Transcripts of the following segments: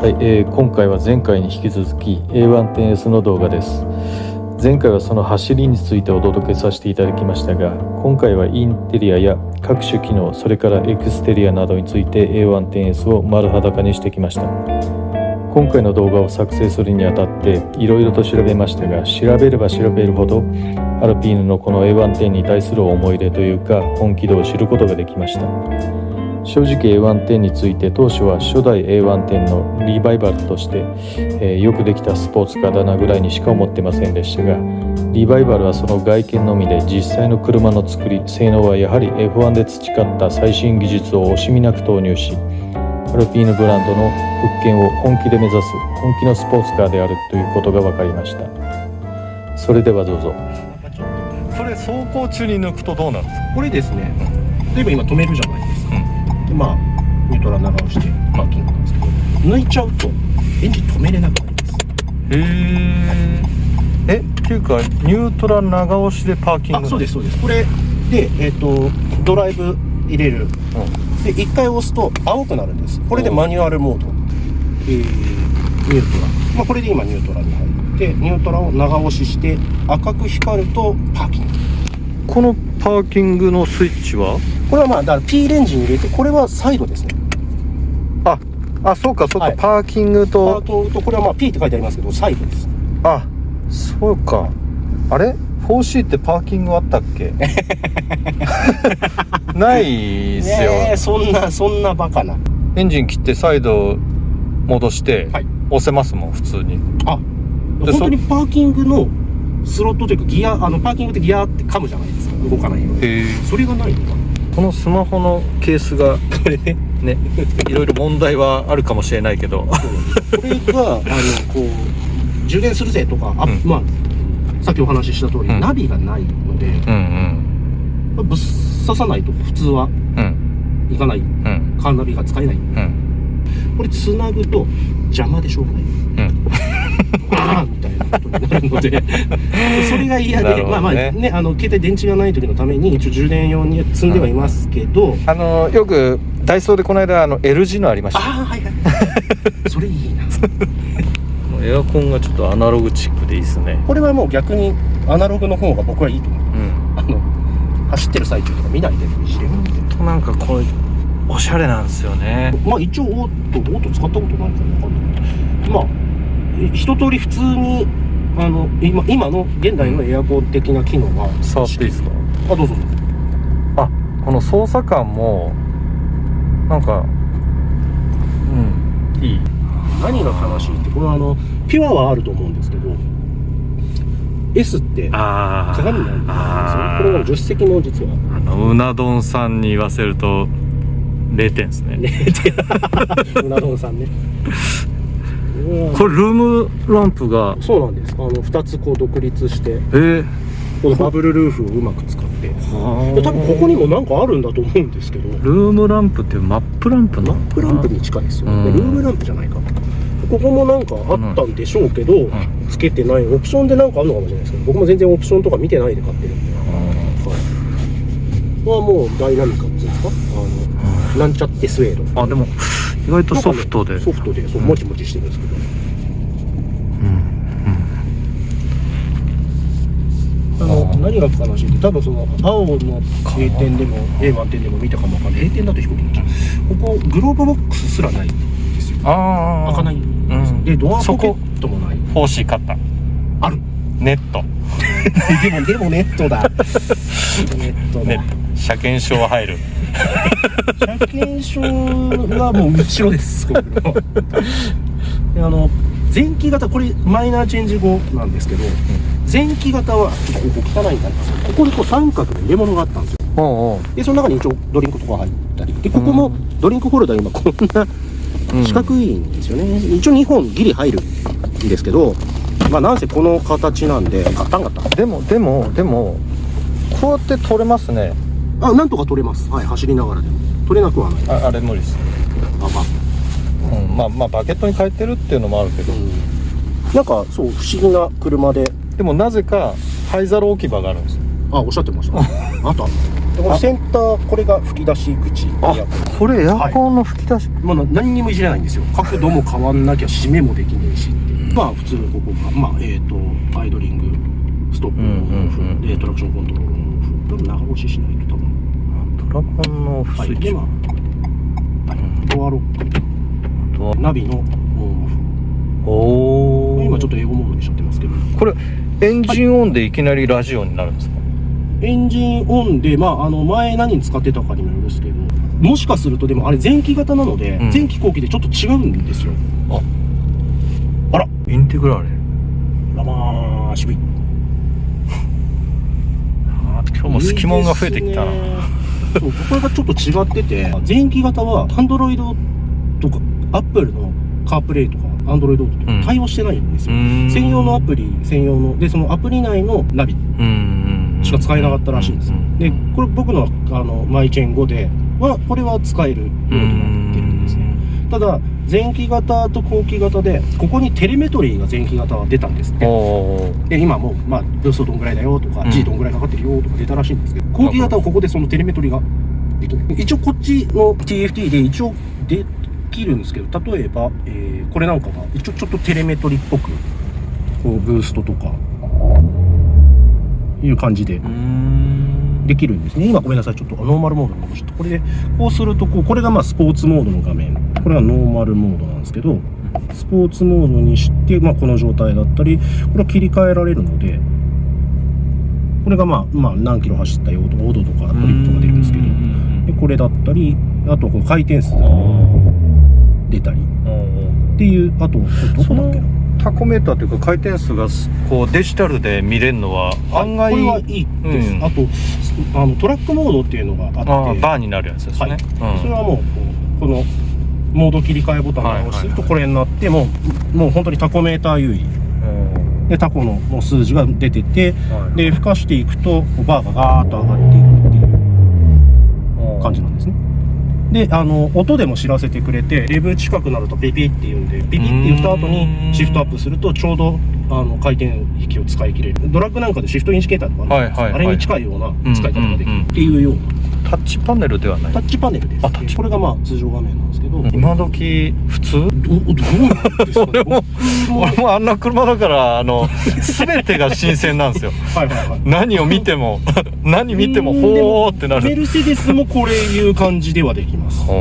はい、今回は前回に引き続き A1.S の動画です。前回はその走りについてお届けさせていただきましたが、今回はインテリアや各種機能、それからエクステリアなどについて A1.S を丸裸にしてきました。今回の動画を作成するにあたっていろいろと調べましたが、調べれば調べるほどアルピーヌのこの A1.10 に対する思い入れというか本気度を知ることができました。正直 A1.10 について当初は初代 A1.10 のリバイバルとして、よくできたスポーツカーだなぐらいにしか思ってませんでしたが、リバイバルはその外見のみで実際の車の作り、性能はやはり F1 で培った最新技術を惜しみなく投入し、アルピーヌブランドの復権を本気で目指す本気のスポーツカーであるということが分かりました。それではどうぞ。これ走行中に抜くとどうなるんですか？これですね、例えば今止めるじゃないですか、でニュートラル長押しでパーキングなんですけど、抜いちゃうとエンジン止めれなくなります。っていうかニュートラル長押しでパーキング？そうですそうです。これで、ドライブ入れる、で1回押すと青くなるんです。これでマニュアルモード、ニュートラル、これで今ニュートラルに入ってニュートラルを長押しして赤く光るとパーキング。このパーキングのスイッチはこれはだから P レンジに入れて、これはサイドですね。そうか、はい、パーキングとこれはP って書いてありますけどサイドです。そうか。あれ 4C ってパーキングあったっけ？ないっすよ。そんなバカな。エンジン切ってサイド戻して、押せますもん普通に。本当にパーキングのスロットというかギア、パーキングってギアって噛むじゃないですか、動かないように。それがないのかな。このスマホのケースがこれねいろいろ問題はあるかもしれないけど、これがこう充電するぜとか、さっきお話しした通り、ナビがないので、ぶっ刺さないと普通はいかない、カーナビが使えない、これつなぐと邪魔でしょうがない、みたいなことになるのでそれが嫌で、携帯電池がない時のために一応充電用に積んではいますけど、よくダイソーでこの間L 字のありました。それいいな。エアコンがちょっとアナログチックでいいですね。これはもう逆にアナログの方が僕はいいと思う。走ってる最中とか見ないでもいいし、なんかこれおしゃれなんですよね。一応オート使ったことないから分かんない。一通り普通に今の現代のエアコン的な機能が。触っていいですか？どうぞ。この操作感もなんかいい。何が悲しいって、このピュアはあると思うんですけど S って鏡になるんですよ。これは助手席の実はうな丼さんに言わせると0点ですね。うな丼さんね。これルームランプがそうなんです。2つこう独立して、このバブルルーフをうまく使って、多分ここにもなんかあるんだと思うんですけど、ルームランプってマップランプの？マップランプに近いですよね。ルームランプじゃないか。ここもなんかあったんでしょうけど、つけてない。オプションでなんかあるのかもしれないですけど、僕も全然オプションとか見てないで買ってるんで。はもうダイナミカっていうんですか、なんちゃってスウェード。でも意外とソフトでそうもちもちしてるんですけど、何が悲しいって、多分その青の A 点でも A1 点でも見たかもわかんない。A 点だと飛行機になっちゃう。ここグローブボックスすらないんですよ。開かないんですよ。でドアポケットもない。欲しかった。ある。ネット。でもネットだ。ネットだ。車検証は入る。車検証はもう後ろです。前期型、これマイナーチェンジ後なんですけど、前期型はちょっとここ汚いんだけど、ここにこう三角の入れ物があったんですよ。でその中に一応ドリンクとか入ったりで、ここもドリンクホルダー今こんな四角いんですよね。一応2本ギリ入るんですけど、なんせこの形なんでガタンガタン。でもこうやって取れますね。なんとか取れます。走りながらでも取れなくはない。あれ無理です。バケットに変えてるっていうのもあるけど、なんかそう不思議な車で。でもなぜか灰皿置き場があるんですよ。おっしゃってました。でこのセンター、これが吹き出し口。あ、これエアコンの吹き出し、まあ何にもいじれないんですよ。角度も変わんなきゃ締めもできねえしっていう。まあ普通ここがまあアイドリングストップのオフでトラクションコントロールのオフ。多分長押ししないと多分。ドラゴンのオフスイッチ、でまあドアロック、ナビのオンオフ。おお。今ちょっと英語モードにしちゃってますけど。これエンジンオンでいきなりラジオになるんですか？エンジンオンで、まあ、前何に使ってたかにもよるんですけど、もしかするとでもあれ前期型なので、前期後期でちょっと違うんですよ。あらインテグラーレ。まあ渋い。今日も隙間が増えてきたな。そう、これがちょっと違ってて、前期型は Android とか Apple のカープレイとか Android とか対応してないんですよ。専用のアプリ、専用のでそのアプリ内のナビしか使えなかったらしいんですよ。でこれ僕のマイチェン5ではこれは使えるようになってるんですね。ただ前期型と後期型でここにテレメトリーが前期型は出たんですって。で今もうまあブーストどんぐらいだよとか G どんぐらいかかってるよとか出たらしいんですけど、後期型はここでそのテレメトリーができない。一応こっちの TFT で一応できるんですけど、例えば、これなんかが一応ちょっとテレメトリっぽくこうブーストとかいう感じでできるんですね。今ごめんなさい、ちょっとノーマルモードに戻して、これでこうするとこれがまあスポーツモードの画面、これはノーマルモードなんですけど、スポーツモードにして、まあ、この状態だったりこれを切り替えられるので、これがまあ何キロ走ったよとかオドとかトリップとか出るんですけど、でこれだったり、あとこの回転数が出たりっていう、あとどこだっけな、タコメーターというか回転数がこうデジタルで見れるのは案外、これはいいです。あとトラックモードっていうのがあって、バーになるやつですね。それはもうこのモード切り替えボタンを押すとこれになって、もう本当にタコメーター優位でタコのもう数字が出てて、で吹かしていくとバーがガーッと上がっていくっていう感じなんですね。で音でも知らせてくれて、レブ近くなるとピピって言うんで、ピピって言った後にシフトアップするとちょうど回転域を使い切れる。ドラッグなんかでシフトインジケーターとかあるんですけど、あれに近いような使い方ができるっていうようなタッチパネルではない。タッチパネルです。これがまあ通常画面なんですけど、今時普通？どうなんですかね。俺もあんな車だから全てが新鮮なんですよ。何を見ても何見てもほーってなる。メルセデスもこれいう感じではできます。で、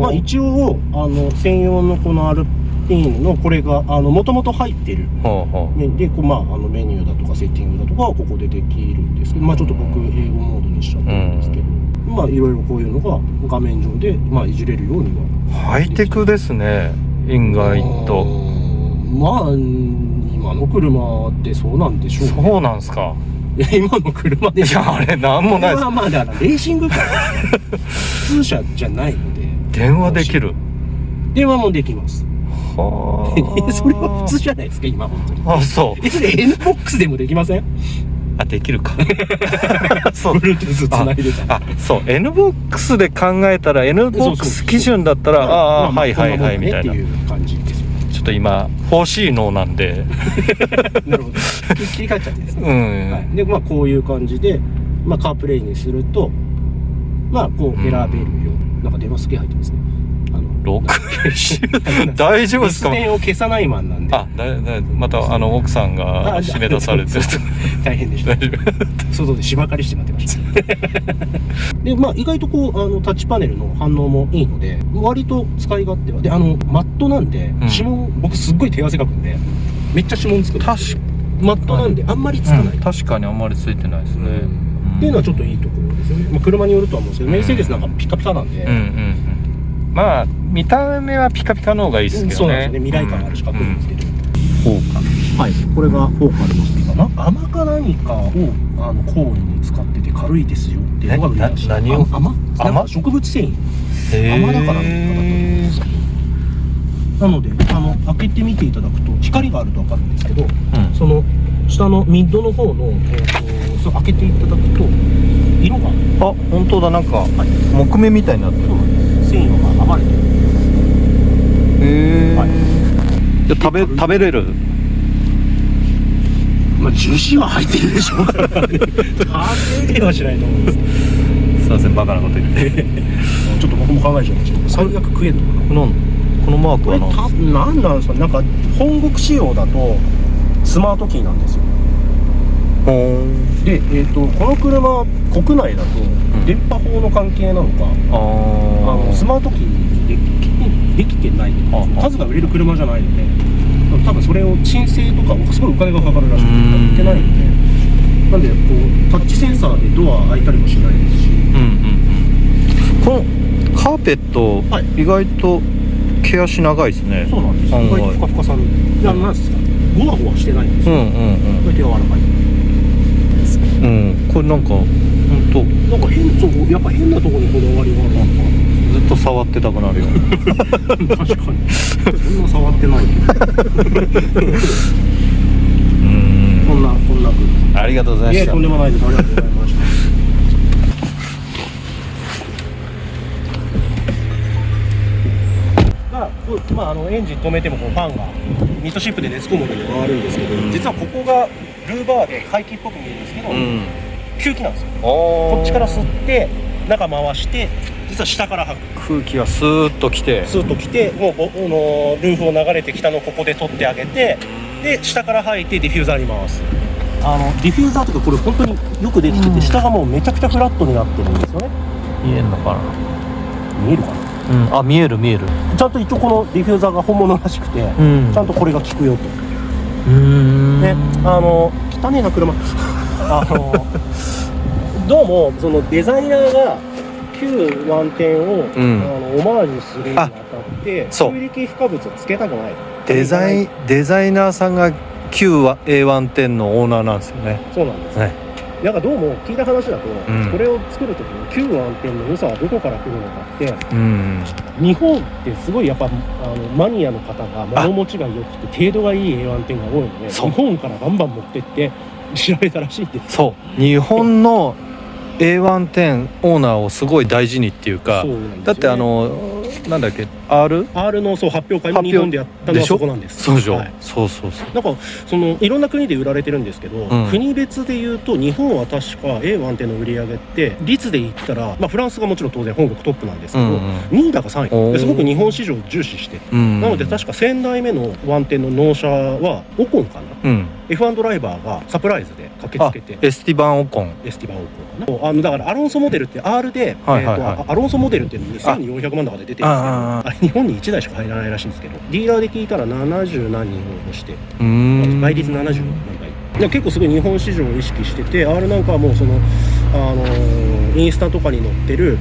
まあ一応専用のこのアルピーヌのこれがもともと入ってるで、まあメニューだとかセッティングだとかはここでできるんですけど、まあちょっと僕英語モードにしちゃってるんですけど、まあいろいろこういうのが画面上でまあいじれるようには。ハイテクですね、意外と。まあ今の車ってそうなんでしょうね。そうなんですか。いや今の車で、いやあれなんもないです。まあだからレーシングカー普通車じゃないので。電話できる。電話もできます。はあ。それは普通じゃないですか今本当に。あ、そう。それ N-BOX でもできません？あ、できるか。そう。Bluetooth つないでた。あ、そう。N-BOX で考えたら N-BOX 基準だったらはいはいはいみたいな。っていう感じですよ。ちょっと今 4C のなんで。なるほど。切り替えちゃってですね。でまあこういう感じで、まあカープレイにすると、まあこう選べるよ。なんか電話すげえ入ってますね。大丈夫ですか？留守電を消さないマンなんで。また奥さんが締め出されてると大変でした。外で芝刈りして待ってましたでまあ意外とこうタッチパネルの反応もいいので割と使い勝手はでマットなんで指紋、僕すっごい手汗かくんでめっちゃ指紋つくんですけど、マットなんであんまりつかない、確かにあんまりついてないですね、っていうのはちょっといいところですよね。まあ、車によるとは思うんですけど、メルセデスなんかピカピカなんで、まあ見た目はピカピカの方がいいですけどね。そうなんですよね。未来感あるしかっこいいんですけど。フォーカル。はい。これがフォーカルのスピーカーな。甘か何かをコールに使ってて軽いですよっていうのが売りらしい。何を？甘？植物繊維。甘だからの言い方だと思うんですけど。なので開けてみていただくと光があると分かるんですけど、その下のミッドの方のそう開けていただくと色が本当だ、なんか木目みたいになってる。繊維が暴れてる。へえ。食べれる。まあ樹脂は入ってるでしょうからね入れはしないと思うんですけどすいませんバカなこと言ってちょっと僕も考えちゃいましたけど、最悪食えるのかな。このマークこれは何なんですか。なんか本国仕様だとスマートキーなんですよ。で、この車国内だと電波法の関係なのか、スマートキーできてない、数が売れる車じゃないので、多分それを申請とかすごいお金がかかるらしくて売ってないので、なんでこうタッチセンサーでドア開いたりもしないですし、このカーペット、はい、意外と毛足長いですね。そうなんです。意外とふかふかさる。いや、なんですか、ゴワゴワしてないんですよ。こうやって柔らかい。これなんか本当なんかやっぱ変なところにこだわりがあるのか。ずっと触ってたくなるよ確かに。そんな触ってないけど。こんなありがとうございました。とんでもないです。ありがとうございました。エンジン止めてもこうファンがミッドシップで熱込むのに回るんですけど、実はここがルーバーで排気っぽく見えるんですけど、吸気なんですよ。こっちから吸って中回して、実は下から吐く。空気がスーッときてもうルーフを流れてきたのをここで取ってあげて、で下から吐いてディフューザーに回す。ディフューザーとかこれ本当によくできてて、下がもうめちゃくちゃフラットになってるんですよね。見えんのかな。見えるかな。見えるちゃんと一応このディフューザーが本物らしくて、ちゃんとこれが効くよと。で、汚ねえな車どうもそのデザイナーが旧湾店を、オマージュするにあたって修理系付加物をつけたくない。デザイナーさんが旧 A1 店のオーナーなんですよね。そうなんですね。なんかどうも聞いた話だと、これを作る時に旧湾店の良さはどこから来るのかって、日本ってすごいやっぱマニアの方が物持ちが良くて程度がいい A1 店が多いので、日本からバンバン持ってって調べたらしいんです。そう日本の A1 店オーナーをすごい大事にっていうか、だってなんだっけ R の発表会も日本でやったのはそこなんです。そうでしょ、なんかそのいろんな国で売られてるんですけど、国別でいうと日本は確か A1 店の売り上げって率で言ったら、フランスがもちろん当然本国トップなんですけど、2位だか3位ですごく日本市場を重視して、なので確か1000台目の湾店の納車はオコンかな、F1 ドライバーがサプライズで駆けつけて、エスティバンオコンかな。だからアロンソモデルって R で、アロンソモデルっていうのに2400万とかで出てるんですけど、あれ日本に1台しか入らないらしいんですけど、ディーラーで聞いたら70何人応募して、倍率70何台。結構すごい日本市場を意識してて、R なんかはもうそのインスタとかに載ってる、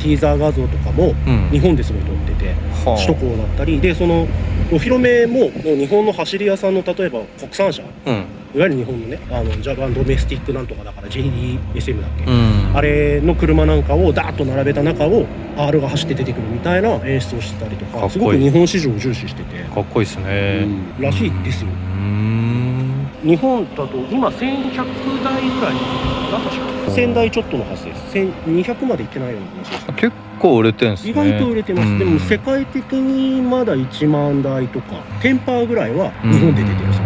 ティーザー画像とかも日本ですごい撮ってて、首都高だったりで、そのお披露目も日本の走り屋さんの例えば国産車、いわゆる日本のねジャパンドメスティックなんとかだから JDSM だっけ、あれの車なんかをダーッと並べた中を R が走って出てくるみたいな演出をしてたりとか、すごく日本市場を重視しててかっこいいですね、らしいですよ。日本だと今1100台ぐらいなん確か1000台ちょっとのはずです。1200までいってないような話です。結構売れてるんですね。意外と売れてます。でも世界的にまだ1万台とかテンパーぐらいは日本で出てるそうです。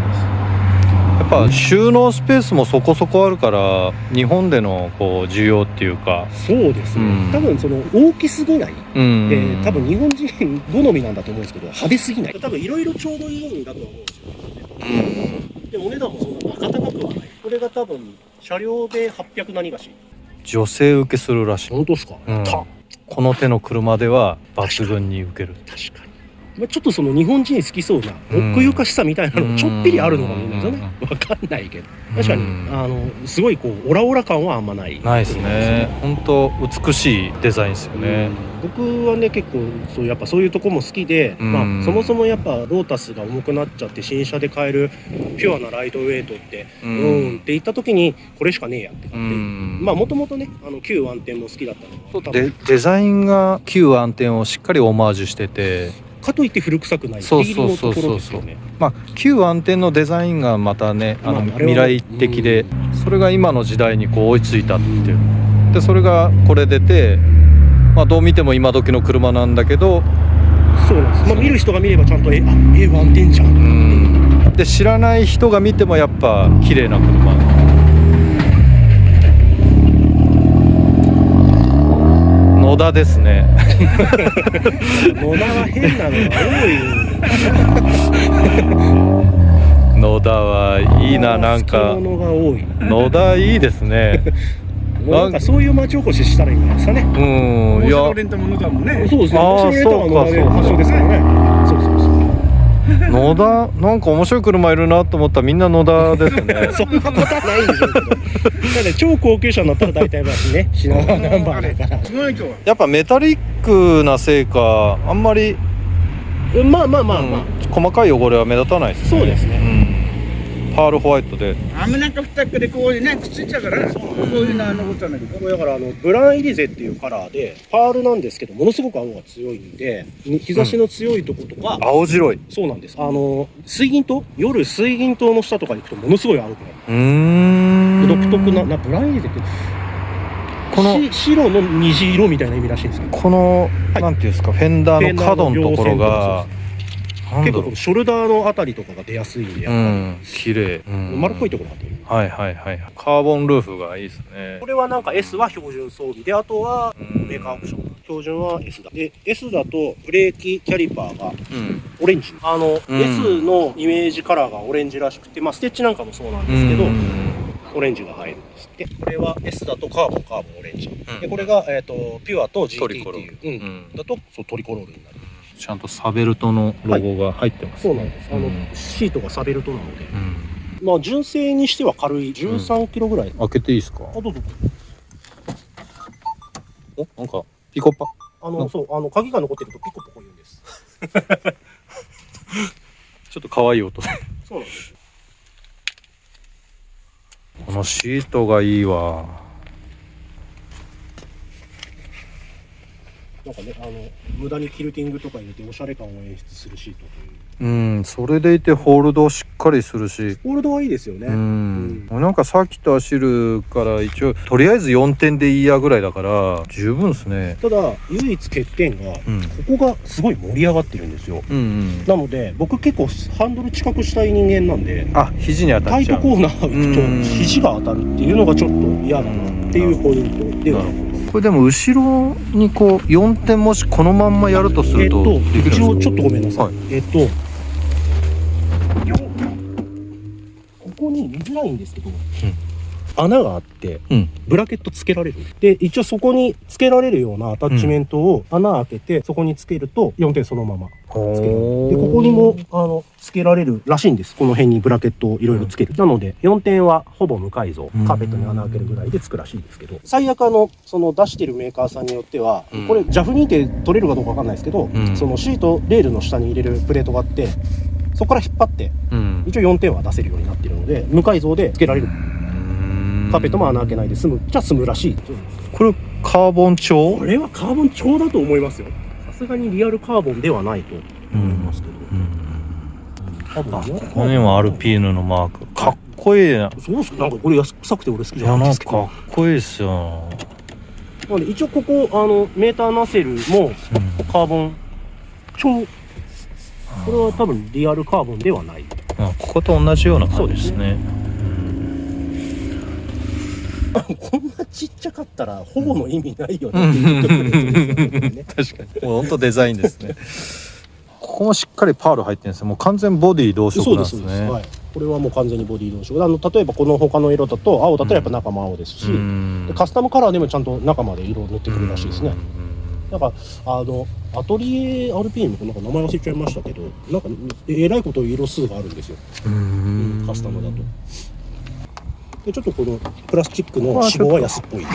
やっぱ収納スペースもそこそこあるから日本でのこう需要っていうか、そうですね、多分その大きすぎない、で多分日本人好みなんだと思うんですけど、派手すぎない、多分いろいろちょうどいいんだと思うんですよ、でお値段もそんなバカ高くはない。これが多分車両で800何がし女性受けするらしい。本当ですか、この手の車では抜群に受ける。確かにちょっとその日本人好きそうな奥ゆかしさみたいなのちょっぴりあるのかもしれないですよね。分かんないけど、確かにすごいこうオラオラ感はあんまないですね。本当美しいデザインですよね。僕はね結構やっぱそういうとこも好きで、そもそもやっぱロータスが重くなっちゃって新車で買えるピュアなライトウェイトってって言った時にこれしかねえやって感じで、もともとね旧湾店も好きだったので、デザインが旧湾店をしっかりオマージュしてて、かといって古臭くない。そう旧湾店のデザインがまたね未来的で、それが今の時代にこう追いついたっていう。でそれがこれ出て、どう見ても今時の車なんだけど、そうなんです。見る人が見ればちゃんとA湾店じゃんっていう。で知らない人が見てもやっぱ綺麗な車。野田ですね。野田は変なのが野田はいいな、なんか好き者が多い。野田いいですね。なんかそういう町おこししたらいいんじゃないですかね。うん、いやレンタも野田もね。そうですね。あー面白いレンタカーのそうか発祥ですからね。そうそうそう。野田なんか面白い車いるなと思ったらみんな野田ですね。そんなことはないんでしょうけど。だって超高級車になったら大体まあね、品川ナンバーだから。すごい今日は。やっぱメタリックなせいかあんまり、まあまあまあまあ。細かい汚れは目立たないですね。そうですね。うん、パールホワイトで。雨なんか降ったっけでこういうねくっついちゃうからそういうの残ったんだけど。これだからブランイリゼっていうカラーでパールなんですけどものすごく青が強いんで日差しの強いとことか、青白い。そうなんです。水銀灯、夜水銀灯の下とかに行くとものすごい青くなる。独特なブランイリゼってこの白の虹色みたいな意味らしいんですけど、この、はいなんていうんですか、フェンダーの角のところがなんだろう結構このショルダーのあたりとかが出やすいんでやっぱり、綺麗、丸っこいところが出る。はいはいはい。カーボンルーフがいいですね。これはなんか S は標準装備で、あとはメーカーオプション。標準は S だ。で S だとブレーキキャリパーがオレンジ。S のイメージカラーがオレンジらしくて、まあステッチなんかもそうなんですけど、オレンジが入るんですって。これは S だとカーボンオレンジ。でこれがピュアと GT っていう、だとそうトリコロールになる。ちゃんとサベルトのロゴが入ってます、そうなんです。シートがサベルトなので、まあ純正にしては軽い13キロぐらい。開けていいですか？どうぞ。お、なんかピコパ。そう鍵が残ってるとピコポコ言うんです。ちょっと可愛い音で。そうなんです。このシートがいいわ。なんかね、無駄にキルティングとか入れておしゃれ感を演出するシートという。それでいてホールドしっかりするし、ホールドはいいですよね。なんかサーキット走るから一応とりあえず4点でいいやぐらいだから十分ですね。ただ唯一欠点が、ここがすごい盛り上がってるんですよ。なので僕結構ハンドル近くしたい人間なんで、肘に当たタイっちゃう。トコーナー行くと肘が当たるっていうのがちょっと嫌だなっていうポイントではある。これでも後ろにこう4点もしこのまんまやるとすると、一応ちょっとごめんなさい。ここに見づらいんですけど、穴があって、ブラケットつけられる。で一応そこにつけられるようなアタッチメントを穴開けてそこにつけると4点そのままつけられる。でここにもつけられるらしいんです。この辺にブラケットをいろいろつける。なので4点はほぼ無改造、カーペットに穴開けるぐらいでつくらしいんですけど、最悪その出してるメーカーさんによっては、これ JAF 認定取れるかどうかわかんないですけど、そのシートレールの下に入れるプレートがあってそこから引っ張って、一応4点は出せるようになっているので無改造でつけられる。カーペットも穴開けないで済むじゃ済むらしい。これカーボン調？これはカーボン調だと思いますよ。さすがにリアルカーボンではないと思いますけど、ここにもアルピーヌのマークかっこいいな。そうっすか。なんかこれ安臭くて俺好きじゃないなんですけど、かかっこいいっすよ。なので一応ここメーターナセルもカーボン調、これは多分リアルカーボンではない。ここと同じような感じですね。こんなちっちゃかったらほぼの意味ないよねっていうところですよね。確かにもう本当デザインですね。ここもしっかりパール入ってるんですよ。もう完全ボディ同色なんですね。そうです、はい、これはもう完全にボディ同色。例えばこの他の色だと青だったらやっぱ中も青ですし、でカスタムカラーでもちゃんと中まで色を塗ってくるらしいですね。なんかアトリエ RPM なんか名前忘れちゃいましたけど、なんかえらいこと色数があるんですよ、カスタムだと。でちょっとこのプラスチックの脂肪は安っぽい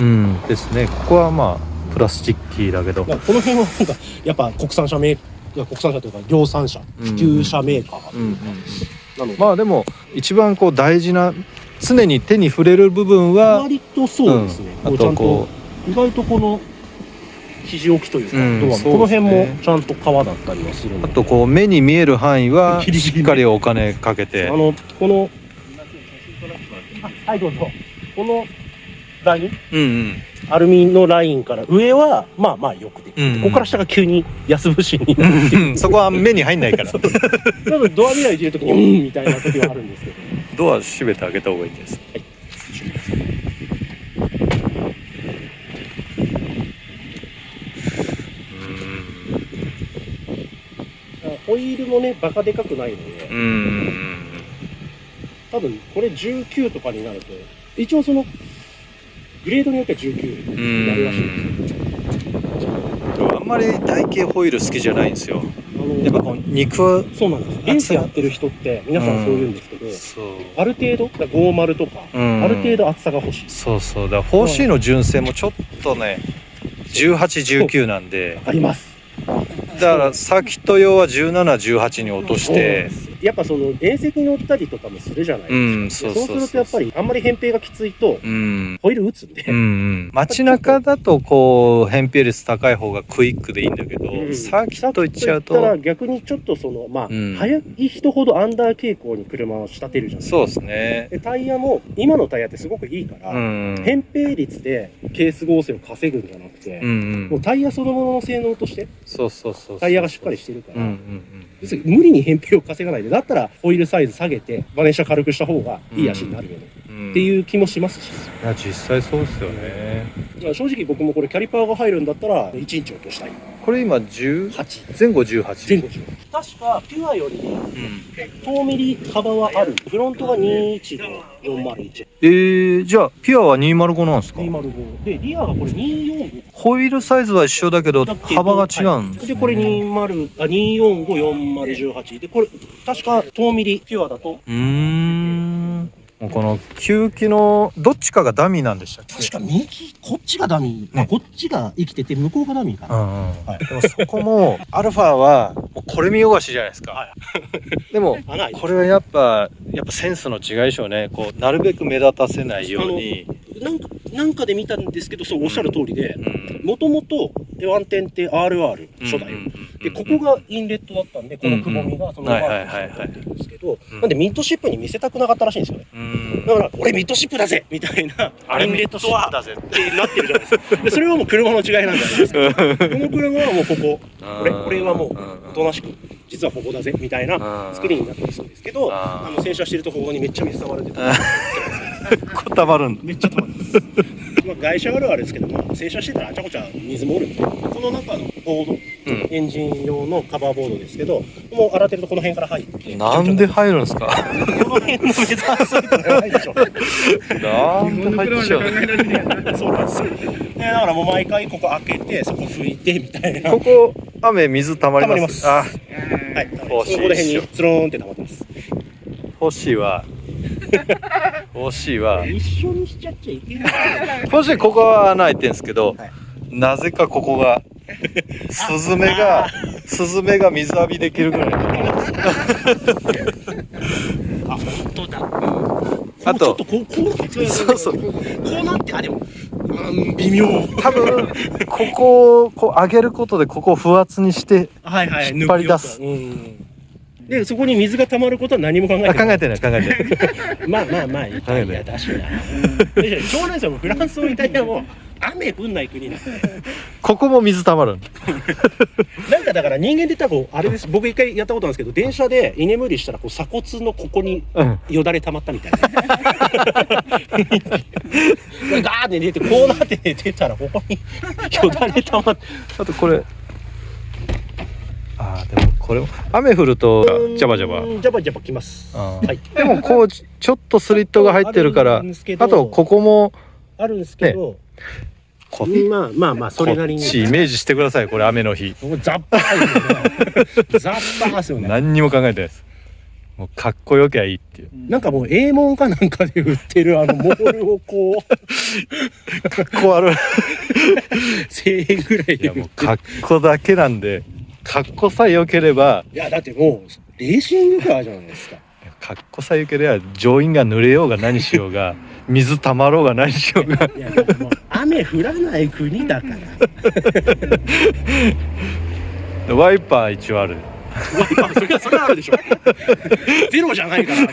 ですね。ここはまあプラスチッキーだけど、この辺はなんかやっぱ国産車というか量産車普及車メーカーなので、まあでも一番こう大事な常に手に触れる部分は割とそうですね、あちゃんとこと意外とこの肘置きというか、ドアそうこの辺ですねもちゃんと革だったりはするので、あとこう目に見える範囲はギリギリしっかりお金かけて、このはいどうぞ、このライン、うんアルミのラインから上はまあまあよくできて、うんここから下が急に安節になってうんそこは目に入んないから多分ドア未来入れるときにみたいな時はあるんですけどドア閉めてあげた方がいいんですホイールもねバカでかくないので、うん多分これ19とかになると一応そのグレードによっては19になるらしいんですよ。あんまり台形ホイール好きじゃないんですよ。やっぱこう肉はそうなんです。レースやってる人って皆さんそう言うんですけど、そうある程度50とか、うんある程度厚さが欲しい。そうだから 4C の純正もちょっとね1819なんであります。だからサーキット用は1718に落としてやっぱその縁石に乗ったりとかもするじゃないですか。そうそうするとやっぱりあんまり扁平がきついとうんホイール打つんで、街中だとこう扁平率高い方がクイックでいいんだけど、サーキット行っちゃうとだから逆にちょっとそのまあ、速い人ほどアンダー傾向に車を仕立てるじゃないですか。そうですね。でタイヤも今のタイヤってすごくいいから、扁平率でケース合成を稼ぐんじゃなくて、もうタイヤそのものの性能としてタイヤがしっかりしてるから、別に無理に扁平を稼がないで、だったらホイールサイズ下げてバネ車軽くした方がいい足になるよね、っていう気もしますし、いや実際そうですよね。正直僕もこれキャリパーが入るんだったら1インチ落としたい。これ今18 8前後18前後10確かピュアより10ミリ幅はある。フロントが21の401、じゃあピュアは205なんですか。205でリアがこれ245、ホイールサイズは一緒だけど幅が違うんですね。でこれ2454018で、これ確か10ミリピュアだともうこの吸気のどっちかがダミーなんでしたっけ。確か右こっちがダミー、こっちが生きてて向こうがダミーかな、でもそこもアルファはもうこれ見よがしじゃないですか、でもこれはやっぱセンスの違いでしょうね。こうなるべく目立たせないようになんかで見たんですけど、そうおっしゃる通りで、もともとワンテンって RR 初代で、ここがインレットだったんで、このくぼみがそのまま入ってるんですけど、なんでミッドシップに見せたくなかったらしいんですよね。だから俺ミッドシップだぜみたいな、あれインレットはだぜってなってるじゃないですか。でそれはもう車の違いなんじゃないですか。この車はもうここ、俺はもうおとなしく実はここだぜみたいな作りになってるそうですけど、洗車してるとここにめっちゃ水溜まるんでこたまるんだ。めっちゃ溜まるんです。外車あるあるですけど、洗車してたらあちゃこちゃ水もおるんで、この中のボード、エンジン用のカバーボードですけど、もう洗ってるとこの辺から入ってなんで入るんですか。この辺のメザースイートがないでしょ。なんで入っちゃう。そうなんですよ。だからもう毎回ここ開けてそこ拭いてみたいな。ここ雨水たまります。はい。ここら辺につろーんって溜まってます。欲しいは一緒にしちゃっちゃいけない。欲しいここは穴開いてるんですけど、なぜかここがスズメが水浴びできるぐらい。あ、本当だ。あとこうそうこうなって、でも微妙。多分ここをこう上げることでここを不圧にして引っ張り出す。でそこに水が溜まることは何も考えてない。考えてない。まあイタリアだしな。しょうがないですよ。フランスもイタリアも雨降んない国なんで。ここも水溜まる。なんかだから人間って多分あれです。僕一回やったことなんですけど、電車で居眠りしたらこう鎖骨のここによだれ溜まったみたいな。ガーって出てこうなって寝てたらここによだれ溜まって。あとこれ。でもこれ雨降るとジャバジャバきます。でもこうちょっとスリットが入ってるから、あとここもあるんですけど、まあそれなりにイメージしてください。これ雨の日ザッパーですよね。何にも考えてないです。もうかっこよきゃいいっていう。なんかもう英文かなんかで売ってるモールをこうかっこ悪い。1000円ぐらいでいやもうかっこだけなんで、かっこさえ良ければ。いやだってもうレーシングカーじゃないですか。かっこさえ良ければ乗員が濡れようが何しようが水たまろうが何しようが。いやもう雨降らない国だから。ワイパー一応ある。ワイパーそれはあるでしょ。ゼロじゃないから。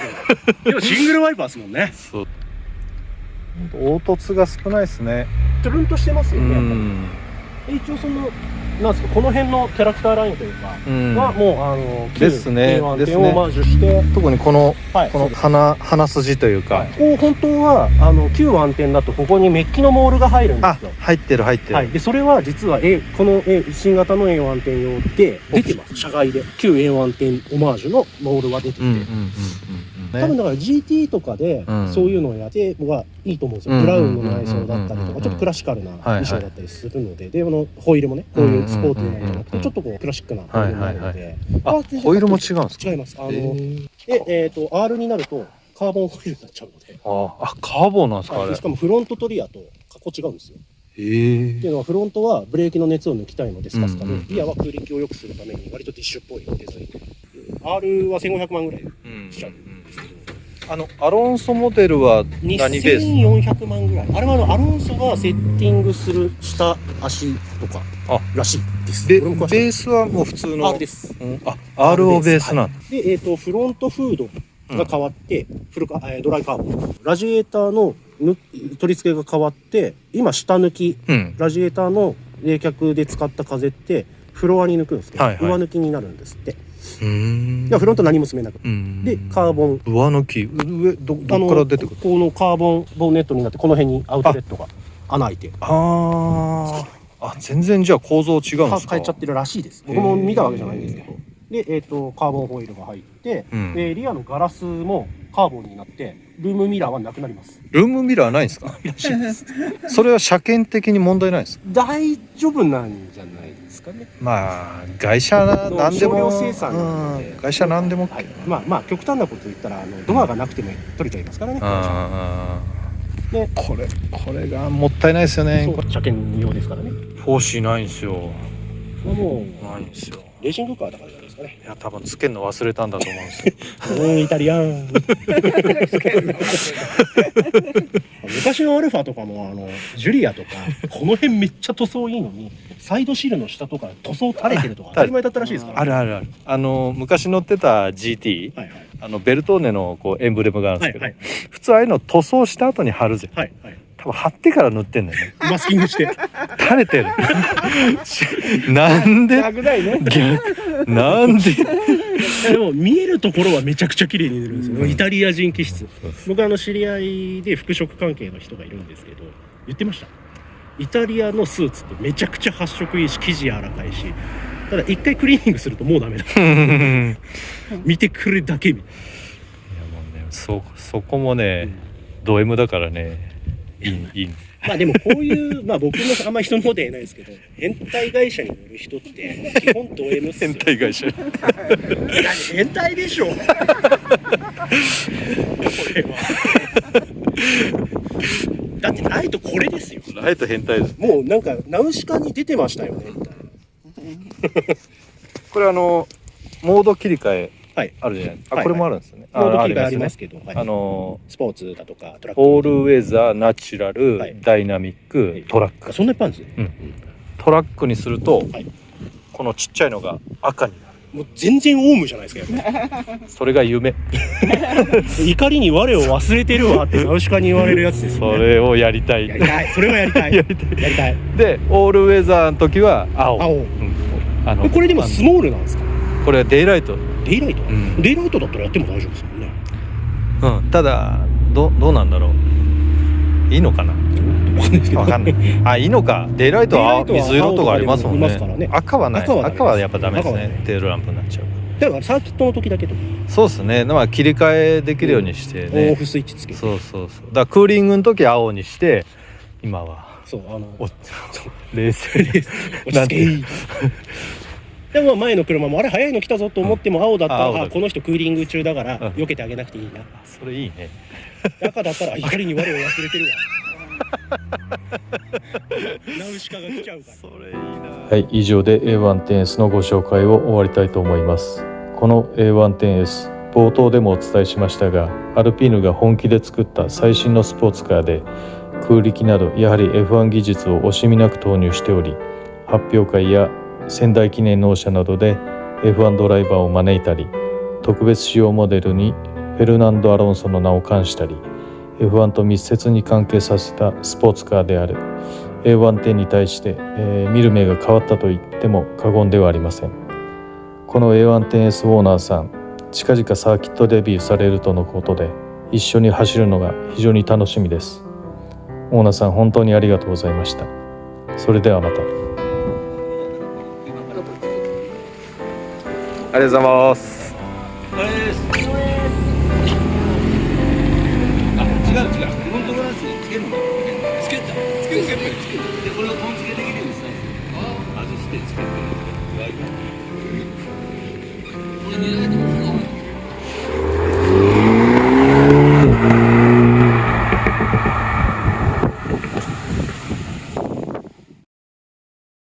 でもシングルワイパーですもんね。そう凹凸が少ないですね。トゥルンとしてますうよね、やっぱりん、で一応なんですか、この辺のキャラクターラインというか、うんはもうですね旧 A1 点をオマージュして、特にこのはい、この鼻筋というか、こう本当は旧暗点だとここにメッキのモールが入るんであ、すよ。入ってる入ってる、はい、でそれは実は、この、新型の A1 点用で出てます。社外で旧 A1 点オマージュのモールは出てて、うんうんうんうん多分だから GT とかでうんそういうのをやってはいいと思うんですよ、うんブラウンの内装だったりとうんかちょっとクラシカルなはい衣装だったりするので、でホイールもねこういうスポーティーなんじゃなくうんてちょっとこうクラシックなホイールになるので、あ、ホイールも違うんですか。違います。で、R になるとカーボンホイールになっちゃうので、あ、カーボンなんですかあれ。はい、しかもフロントトリアと格好違うんですよ。ってえいうのはフロントはブレーキの熱を抜きたいのでスカスカで、うんうんリアは空力を良くするために割とディッシュっぽいデザイン。R は1500万ぐらいしちゃうんですけど、アロンソモデルは何ベース？ 2400万ぐらい。あれはアロンソがセッティングする下足とからしいです。ベ俺も詳しくないースはもう普通の R です。R をベースなんだ。で、フロントフードが変わって、ドライカーボン。ラジエーターの取り付けが変わって、今下抜き、うん。ラジエーターの冷却で使った風ってフロアに抜くんですけど、はいはい上抜きになるんですって。うんいやフロント何も詰めなくて。うんで、カーボン。上抜き上どっから出てくる？このカーボンボンネットになってこの辺にアウトレットが穴開いてあ、全然じゃあ構造違うんですか？変えちゃってるらしいです。僕も見たわけじゃないんですけど。で、カーボンホイールが入って、うんリアのガラスもカーボンになってルームミラーはなくなります。ルームミラーないんですか？それは車検的に問題ないですか？大丈夫なんじゃないですかね。まあ外車なんでも少量生産なので、外車なんでも OK、はい、まあ極端なこと言ったらドアがなくても取れちゃいますからね。でこれがもったいないですよね。そう車検用ですからね。フォーシーないんですよ。もうないんですよ。レーシングカーだからじゃないですかね。いや多分つけるの忘れたんだと思うんですよ。イタリアン。昔のアルファとかもジュリアとかこの辺めっちゃ塗装いいのにサイドシールの下とか塗装垂れてるとか当たり前だったらしいですから、あるあるある。昔乗ってた GT、はいはいベルトーネのこうエンブレムがあるんですけど、はい普通ああいうの塗装した後に貼るぜ。はいはい、多分貼ってから塗ってんだよね。マスキングして垂れてる。なんで？逆だよね。なんで？でも見えるところはめちゃくちゃ綺麗に出るんですよ、イタリア人気質。僕知り合いで服飾関係の人がいるんですけど言ってました。イタリアのスーツってめちゃくちゃ発色いいし生地柔らかいしただ一回クリーニングするともうダメだ見てくるだけみたいいやもうねそこもね、ド M だからねいい。な。まあでもこういう僕もあんまり人の方で言えないですけど変態会社に乗る人って基本ド M っすよ。変態会社。変態でしょこれはだってライトこれですよ。ライト変態です。もうなんかナウシカに出てましたよねみたいな。これモード切り替えはいあるじゃないですか。はいこれもあるんですよね。モード切り替えありまね。りますすけど、はいスポーツだとかトラックオールウェザー、ナチュラル、はいダイナミック、はいトラック。そんなにいっぱいあるんですよ。トラックにすると、はいこのちっちゃいのが赤になる。もう全然オウムじゃないですかやっぱそれが夢。怒りに我を忘れてるわってナウシカに言われるやつですよね。それをやりたい。やりたい。それはやりたい。やりたい。やりたい。でオールウェザーの時は青。青。これでもスモールなんですか？これはデイライト。デイライト？んデイライトだったらやっても大丈夫ですもんね。ただどうなんだろう。いいのかな。わかんないですけど。わかんない。あ、いいのか。デイライトはデイライトは水色とかありますもんね。青とかでもいますからね赤はない。赤はダメです赤はやっぱダメです赤はダメ。ねテールランプになっちゃう。だからサーキットの時だけとかそうですね。まあ切り替えできるようにしてオね。フスイッチつけて。そう。だからクーリングの時青にして今はそう冷静に。落ち着けいい。でも前の車もあれ速いの来たぞと思っても青だったら、青だこの人クーリング中だからうん避けてあげなくていいな。それいいね。赤だったら怒りに我を忘れてるわ。ナウシカが来ちゃうから。それいいな。はい、以上で A110S のご紹介を終わりたいと思います。この A110S、冒頭でもお伝えしましたが、アルピーヌが本気で作った最新のスポーツカーで、空力などやはり F1 技術を惜しみなく投入しており、発表会や仙台記念納車などで F1 ドライバーを招いたり、特別仕様モデルにフェルナンド・アロンソの名を冠したり、F1 と密接に関係させたスポーツカーである A110 に対して、見る目が変わったと言っても過言ではありません。この A110S オーナーさん、近々サーキットデビューされるとのことで、一緒に走るのが非常に楽しみです。オーナーさん、本当にありがとうございました。それではまた。ありがとうございます。あれです。あ、違う。コントラスつけるの。つけた。つける。で、これをポン付けできるようにしたんですよ。外してつけて。